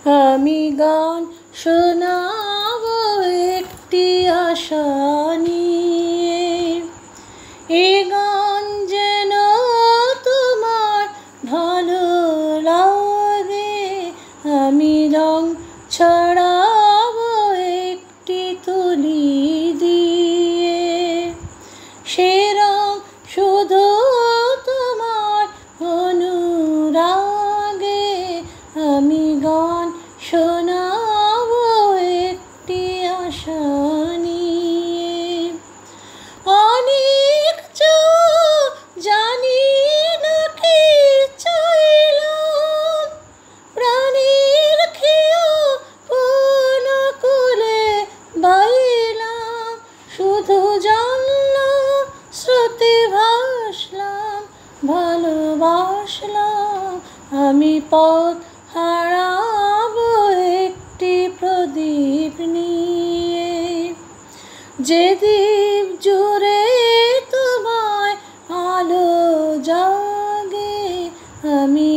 আমি গান শোনাবো একটি আশা নিয়ে, এ গান যেন তোমার ভালো লাগে। আমি রং ছড়াবো একটি তুলি দিয়ে, সে রং শুধু তোমার অনুরাগে। আমি গান শোনাবো একটি আশা নিয়ে। অনেক জানি না কি চাইলাম, প্রাণের খেয়া কোন কুলে বাইলাম। শুধু জানলাম স্রোতে ভাসলাম, ভালোবাসলাম। আমি পথ হারাবো একটি প্রদীপ নিয়ে, যে দ্বীপ জুড়ে তোমায় আলো জাগে। আমি